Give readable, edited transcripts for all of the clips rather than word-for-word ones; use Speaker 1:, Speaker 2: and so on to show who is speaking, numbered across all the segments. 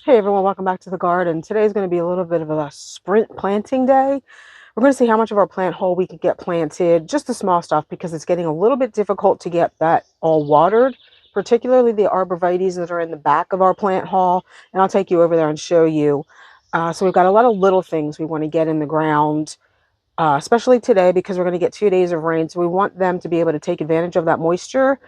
Speaker 1: Hey everyone, welcome back to the garden. Today is going to be a little bit of a sprint planting day. We're going to see how much of our plant hole we can get planted, just the small stuff, because it's getting a little bit difficult to get that all watered, particularly the arborvitaes that are in the back of our plant hall. And I'll take you over there and show you. So we've got a lot of little things we want to get in the ground, especially today because we're going to get 2 days of rain. So we want them to be able to take advantage of that moisture.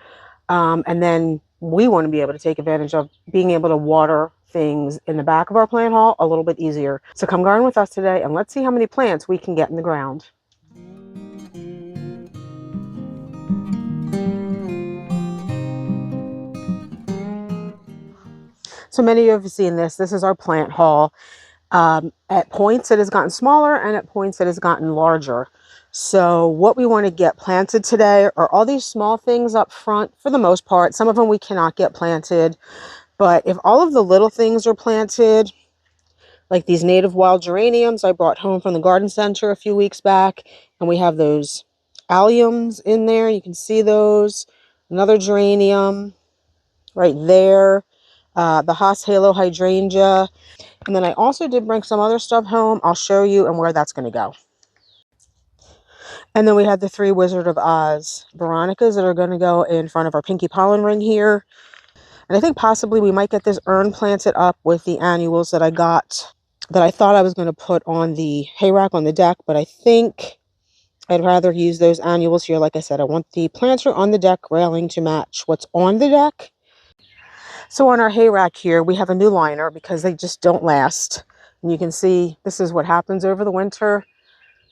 Speaker 1: And then we want to be able to take advantage of being able to water things in the back of our plant hall a little bit easier. So come garden with us today and let's see how many plants we can get in the ground. So many of you have seen this. This is our plant hall. At points it has gotten smaller and at points it has gotten larger. So what we want to get planted today are all these small things up front for the most part. Some of them we cannot get planted. But if all of the little things are planted, like these native wild geraniums I brought home from the garden center a few weeks back, and we have those alliums in there. You can see those. Another geranium right there. The Haas Halo hydrangea. And then I also did bring some other stuff home. I'll show you and where that's going to go. And then we had the 3 Wizard of Oz Veronicas that are going to go in front of our pinky pollen ring here. And I think possibly we might get this urn planted up with the annuals that I got, that I thought I was going to put on the hay rack on the deck, but I think I'd rather use those annuals here. Like I said, I want the planter on the deck railing to match what's on the deck. So on our hay rack here, we have a new liner because they just don't last. And you can see this is what happens over the winter.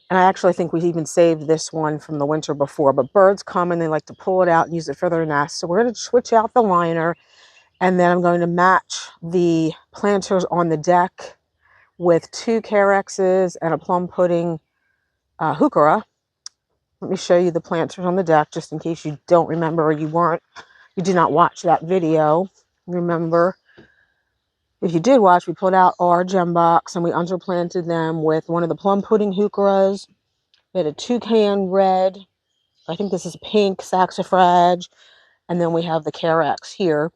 Speaker 1: And I actually think we even saved this one from the winter before, but birds come and they like to pull it out and use it for their nest. So we're going to switch out the liner. And then I'm going to match the planters on the deck with 2 Carexes and a plum pudding heuchera. Let me show you the planters on the deck just in case you don't remember or you did not watch that video. Remember, if you did watch, we pulled out our gem box and we underplanted them with one of the plum pudding heucheras. We had a toucan red. I think this is pink saxifrage. And then we have the Carex here.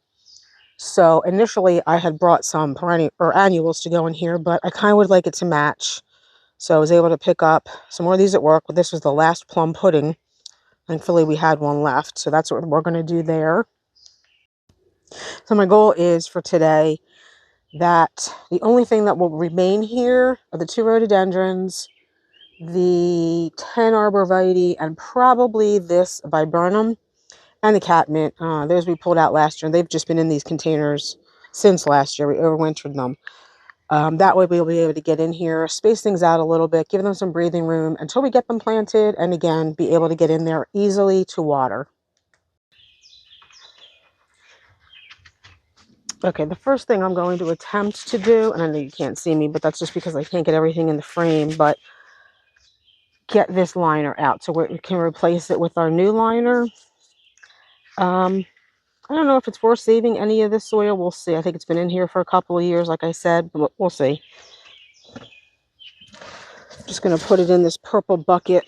Speaker 1: So initially I had brought some perennial or annuals to go in here, but I kind of would like it to match. So I was able to pick up some more of these at work, but this was the last plum pudding. Thankfully we had one left. So that's what we're going to do there. So my goal is for today that the only thing that will remain here are the 2 rhododendrons, the 10 arborvitae, and probably this viburnum. And the catmint. Those we pulled out last year. They've just been in these containers since last year. We overwintered them. That way we'll be able to get in here, space things out a little bit, give them some breathing room until we get them planted, and again, be able to get in there easily to water. Okay, the first thing I'm going to attempt to do, and I know you can't see me, but that's just because I can't get everything in the frame, but get this liner out so we can replace it with our new liner. I don't know if it's worth saving any of this soil. We'll see. I think it's been in here for a couple of years, like I said, but we'll see. Just going to put it in this purple bucket.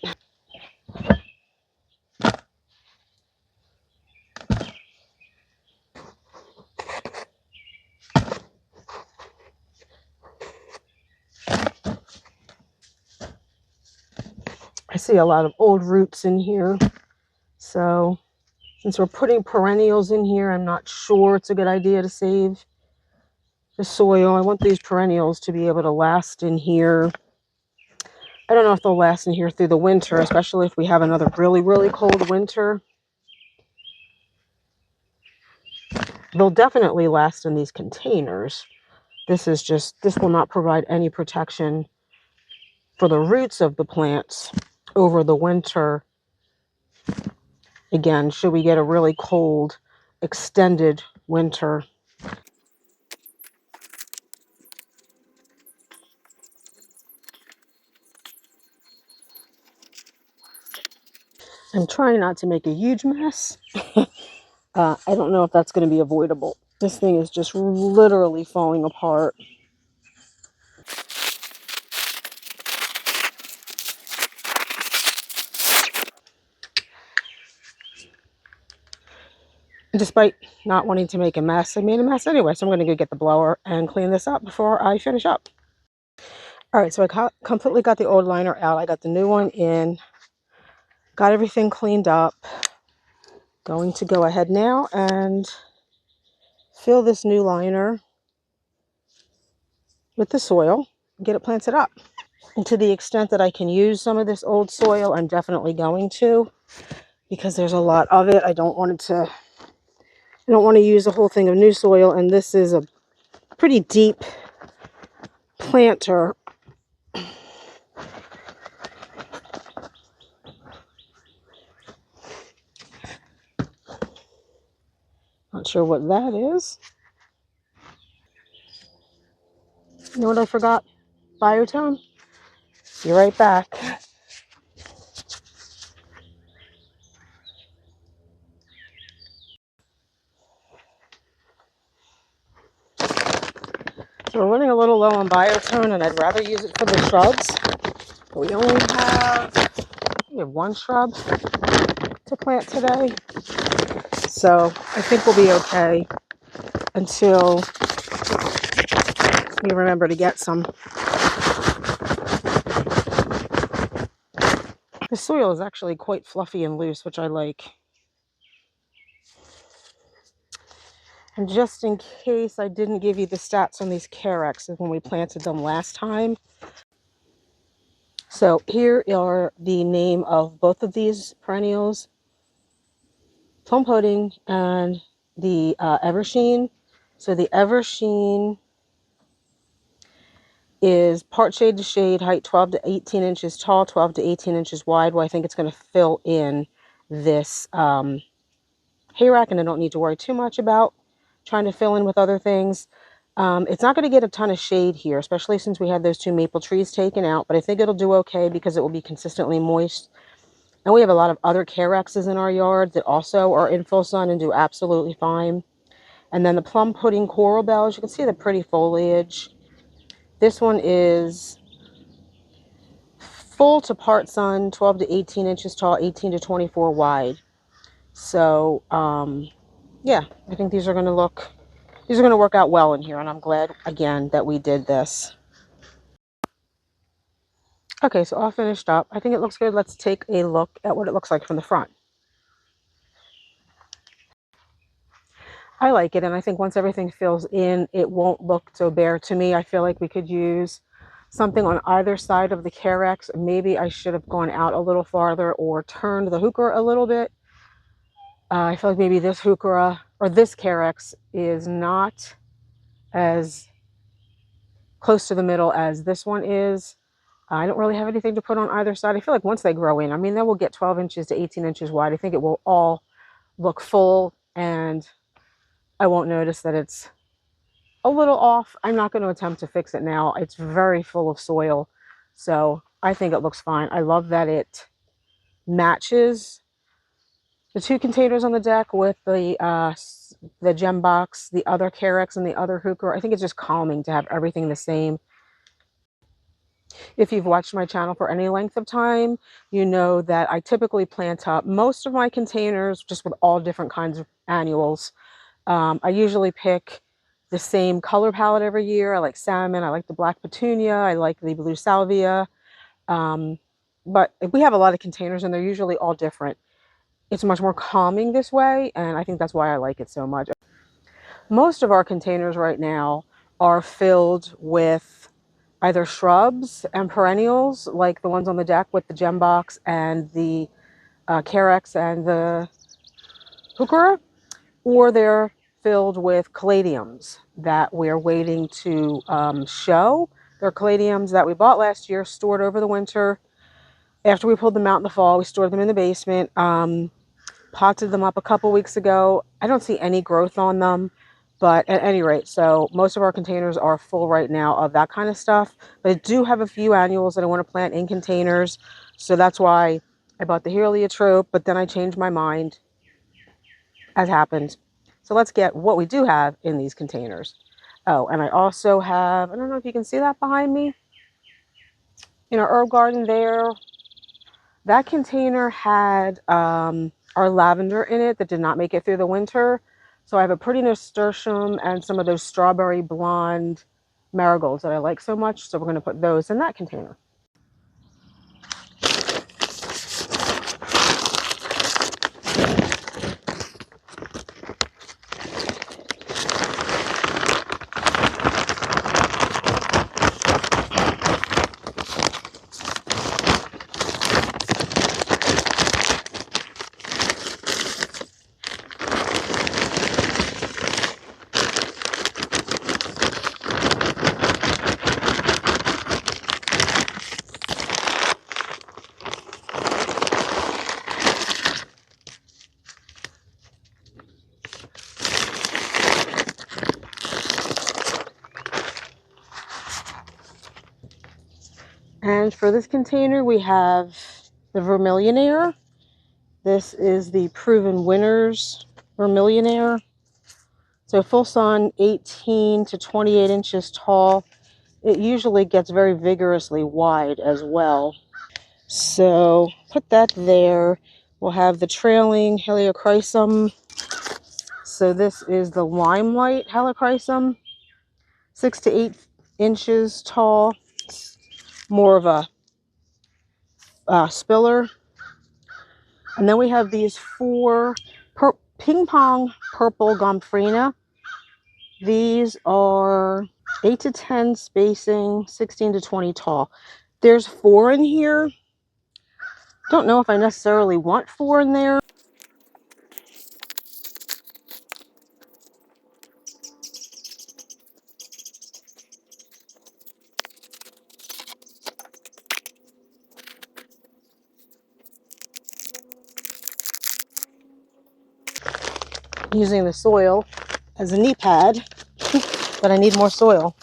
Speaker 1: I see a lot of old roots in here. So since we're putting perennials in here, I'm not sure it's a good idea to save the soil. I want these perennials to be able to last in here. I don't know if they'll last in here through the winter, especially if we have another really, really cold winter. They'll definitely last in these containers. This will not provide any protection for the roots of the plants over the winter. Again, should we get a really cold, extended winter. I'm trying not to make a huge mess. I don't know if that's going to be avoidable. This thing is just literally falling apart. Despite not wanting to make a mess, I made a mess anyway, so I'm going to go get the blower and clean this up before I finish up. All right, so I completely got the old liner out. I got the new one in, got everything cleaned up. Going to go ahead now and fill this new liner with the soil and get it planted up. And to the extent that I can use some of this old soil, I'm definitely going to, because there's a lot of it. I don't want to use a whole thing of new soil, and this is a pretty deep planter. Not sure what that is. You know what I forgot? Biotone. Be right back. So we're running a little low on biotone, and I'd rather use it for the shrubs. But we have one shrub to plant today. So I think we'll be okay until we remember to get some. The soil is actually quite fluffy and loose, which I like. And just in case I didn't give you the stats on these Carexes when we planted them last time. So here are the name of both of these perennials, Plum Pudding and the Eversheen. So the Eversheen is part shade to shade, height 12 to 18 inches tall, 12 to 18 inches wide. Well, I think it's going to fill in this hay rack, and I don't need to worry too much about trying to fill in with other things. It's not going to get a ton of shade here, especially since we had those two maple trees taken out, but I think it'll do okay because it will be consistently moist. And we have a lot of other Carexes in our yard that also are in full sun and do absolutely fine. And then the Plum Pudding Coral Bells, you can see the pretty foliage. This one is full to part sun, 12 to 18 inches tall, 18 to 24 wide. So, yeah, I think these are going to work out well in here, and I'm glad, again, that we did this. Okay, so all finished up. I think it looks good. Let's take a look at what it looks like from the front. I like it, and I think once everything fills in, it won't look so bare to me. I feel like we could use something on either side of the Carex. Maybe I should have gone out a little farther or turned the heuchera a little bit. I feel like maybe this heuchera or this Carex is not as close to the middle as this one is. I don't really have anything to put on either side. I feel like once they grow in, I mean, they will get 12 inches to 18 inches wide. I think it will all look full, and I won't notice that it's a little off. I'm not going to attempt to fix it now. It's very full of soil, so I think it looks fine. I love that it matches the two containers on the deck with the gem box, the other Carex, and the other heuchera. I think it's just calming to have everything the same. If you've watched my channel for any length of time, you know that I typically plant up most of my containers just with all different kinds of annuals. I usually pick the same color palette every year. I like salmon, I like the black petunia, I like the blue salvia. But we have a lot of containers and they're usually all different. It's much more calming this way, and I think that's why I like it so much. Most of our containers right now are filled with either shrubs and perennials, like the ones on the deck with the gem box and the Carex and the heuchera, or they're filled with caladiums that we're waiting to show. They're caladiums that we bought last year, stored over the winter. After we pulled them out in the fall, we stored them in the basement, potted them up a couple weeks ago. I don't see any growth on them, but at any rate, so most of our containers are full right now of that kind of stuff. But I do have a few annuals that I want to plant in containers, so that's why I bought the heliotrope, but then I changed my mind, as happened. So let's get what we do have in these containers. Oh, and I also have, I don't know if you can see that behind me, in our herb garden there, that container had our our lavender in it that did not make it through the winter. So I have a pretty nasturtium and some of those strawberry blonde marigolds that I like so much. So we're going to put those in that container. And for this container, we have the Vermillionaire. This is the Proven Winners Vermillionaire. So full sun, 18 to 28 inches tall. It usually gets very vigorously wide as well. So put that there. We'll have the trailing Helichrysum. So this is the Limelight Helichrysum, 6 to 8 inches tall. It's more of a spiller. And then we have these 4 ping pong purple gomphrena. These are 8 to 10 spacing, 16 to 20 tall. There's 4 in here. Don't know if I necessarily want 4 in there. Using the soil as a knee pad, but I need more soil.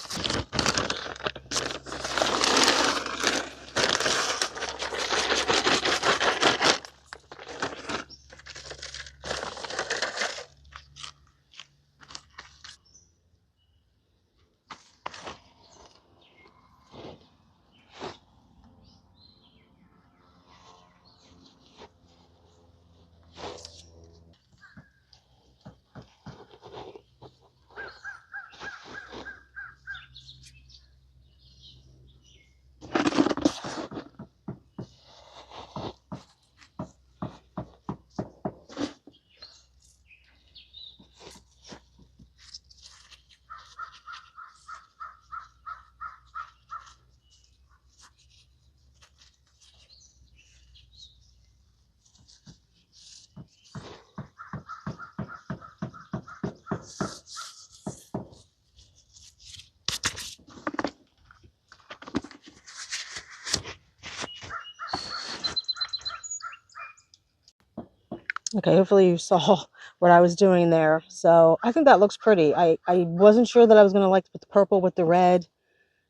Speaker 1: Okay, hopefully you saw what I was doing there. So I think that looks pretty. I wasn't sure that I was going to like to put the purple with the red,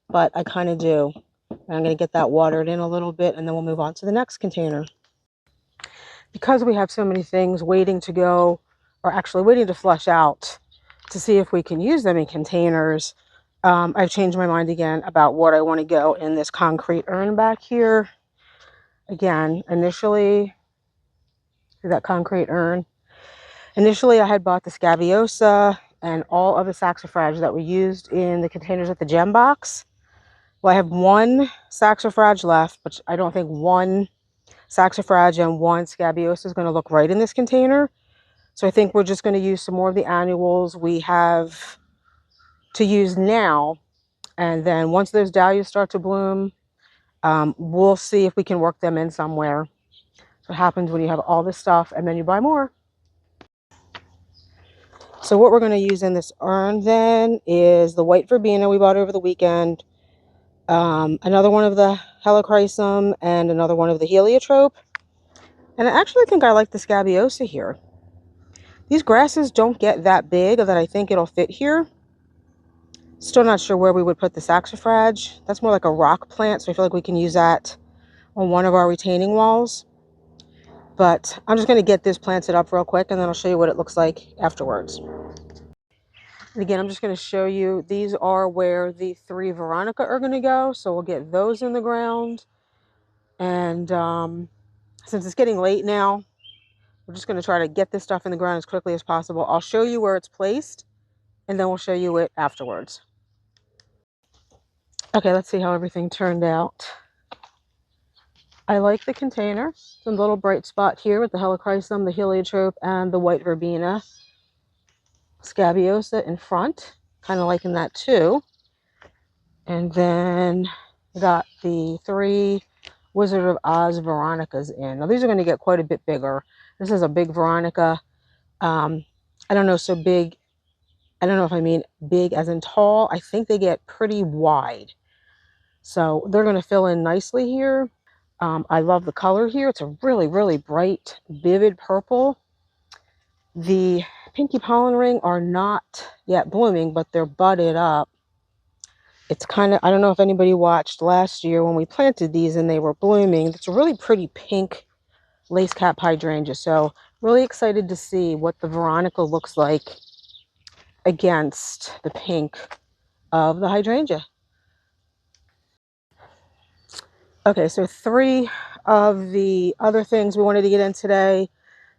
Speaker 1: but I kind of do. And I'm going to get that watered in a little bit, and then we'll move on to the next container. Because we have so many things waiting to go, or actually waiting to flush out to see if we can use them in containers, I've changed my mind again about what I want to go in this concrete urn back here. Again, initially, that concrete urn. Initially, I had bought the Scabiosa and all of the saxifrage that were used in the containers at the gem box. Well, I have 1 saxifrage left, but I don't think 1 saxifrage and 1 Scabiosa is going to look right in this container. So I think we're just going to use some more of the annuals we have to use now. And then once those dahlias start to bloom, we'll see if we can work them in somewhere. So what happens when you have all this stuff and then you buy more. So what we're going to use in this urn then is the white verbena we bought over the weekend, another one of the Helichrysum, and another one of the heliotrope. And I actually think I like the Scabiosa here. These grasses don't get that big that I think it'll fit here. Still not sure where we would put the saxifrage. That's more like a rock plant, so I feel like we can use that on one of our retaining walls. But I'm just going to get this planted up real quick, and then I'll show you what it looks like afterwards. And again, I'm just going to show you, these are where the 3 Veronica are going to go. So we'll get those in the ground. And since it's getting late now, We're just going to try to get this stuff in the ground as quickly as possible. I'll show you where it's placed, and then we'll show you it afterwards. Okay, let's see how everything turned out. I like the container. It's a little bright spot here with the helichrysum, the heliotrope, and the white verbena scabiosa in front. Kind of liking that too. And then we got the 3 Wizard of Oz Veronicas in. Now these are going to get quite a bit bigger. This is a big Veronica. I don't know, so big. I don't know if I mean big as in tall. I think they get pretty wide. So they're going to fill in nicely here. I love the color here. It's a really, really bright, vivid purple. The pinky pollen ring are not yet blooming, but they're budded up. It's kind of, I don't know if anybody watched last year when we planted these and they were blooming. It's a really pretty pink lace cap hydrangea. So really excited to see what the Veronica looks like against the pink of the hydrangea. Okay, so 3 of the other things we wanted to get in today,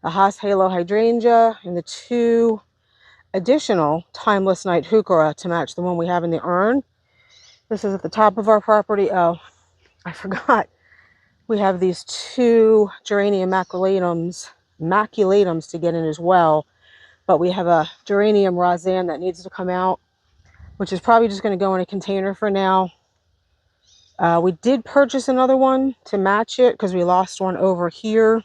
Speaker 1: the Haas Halo hydrangea and the 2 additional timeless night heuchera to match the one we have in the urn. This is at the top of our property. Oh, I forgot. We have these 2 geranium maculatums to get in as well. But we have a geranium roseanne that needs to come out, which is probably just going to go in a container for now. We did purchase another one to match it because we lost one over here.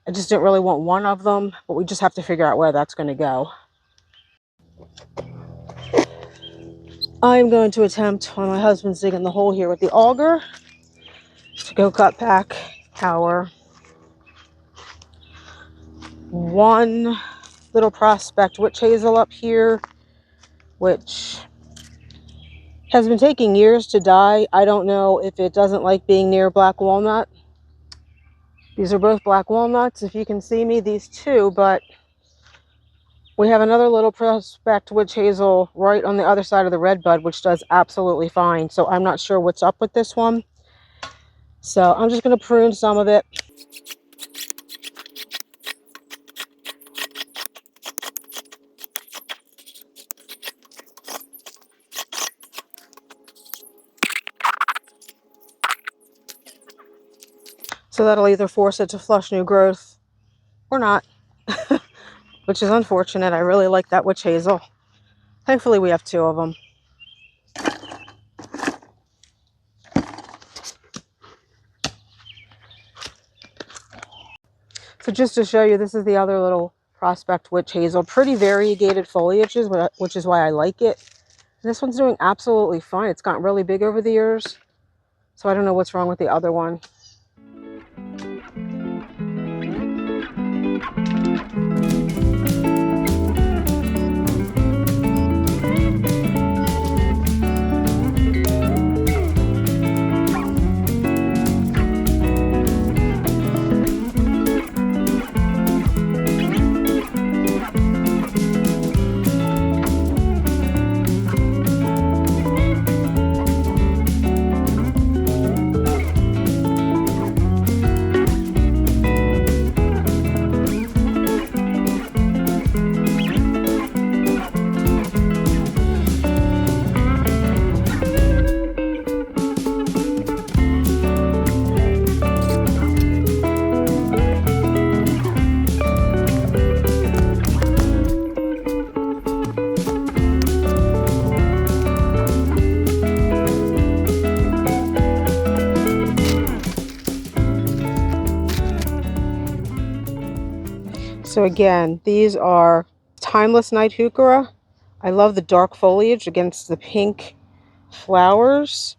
Speaker 1: I just didn't really want one of them, but we just have to figure out where that's going to go. I'm going to attempt, while my husband's digging the hole here with the auger, to go cut back our 1 little prospect witch hazel up here, which has been taking years to die. I don't know if it doesn't like being near black walnut. These are both black walnuts, if you can see me, these 2, but we have another little prospect witch hazel right on the other side of the red bud, which does absolutely fine. So I'm not sure what's up with this one. So I'm just going to prune some of it. So that'll either force it to flush new growth or not, which is unfortunate. I really like that witch hazel. Thankfully, we have 2 of them. So just to show you, this is the other little prospect witch hazel. Pretty variegated foliages, which is why I like it. And this one's doing absolutely fine. It's gotten really big over the years. So I don't know what's wrong with the other one. So again, these are timeless night heuchera. I love the dark foliage against the pink flowers.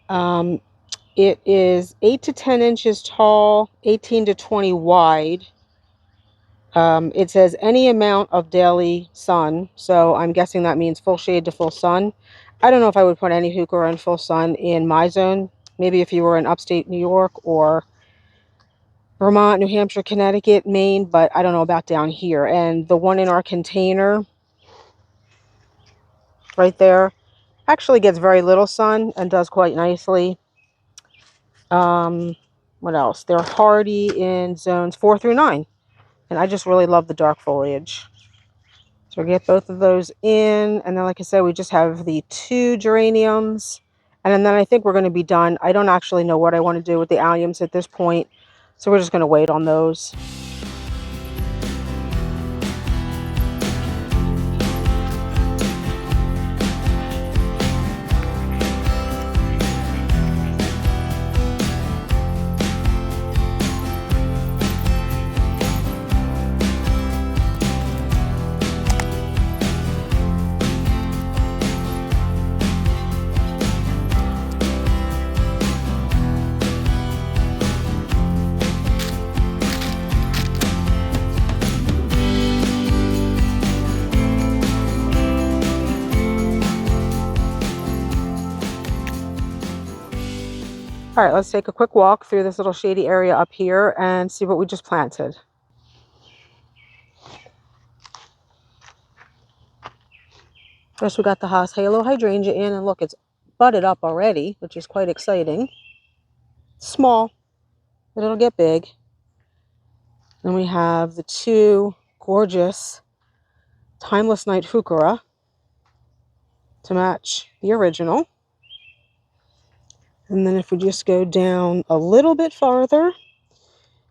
Speaker 1: It is 8 to 10 inches tall, 18 to 20 wide. It says any amount of daily sun, so I'm guessing that means full shade to full sun. I don't know if I would put any heuchera in full sun in my zone. Maybe if you were in upstate New York or Vermont, New Hampshire, Connecticut, Maine, but I don't know about down here. And the one in our container right there actually gets very little sun and does quite nicely. What else? They're hardy in zones 4 through 9. And I just really love the dark foliage. So we get both of those in. And then, like I said, we just have the 2 geraniums. And then I think we're going to be done. I don't actually know what I want to do with the alliums at this point. So we're just going to wait on those. All right, let's take a quick walk through this little shady area up here and see what we just planted. First, we got the halo hydrangea in, and look, it's budded up already, which is quite exciting. Small, but it'll get big. Then we have the 2 gorgeous Timeless Night Heuchera to match the original. And then if we just go down a little bit farther,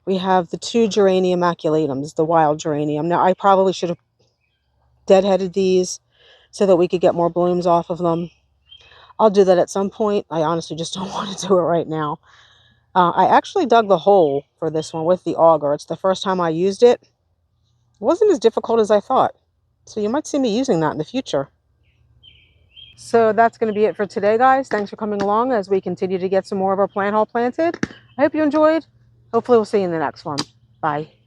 Speaker 1: we have the 2 Geranium Maculatums, the wild geranium. Now, I probably should have deadheaded these so that we could get more blooms off of them. I'll do that at some point. I honestly just don't want to do it right now. I actually dug the hole for this one with the auger. It's the first time I used it. It wasn't as difficult as I thought. So you might see me using that in the future. So that's going to be it for today, guys. Thanks for coming along as we continue to get some more of our plant haul planted. I hope you enjoyed. Hopefully we'll see you in the next one. Bye.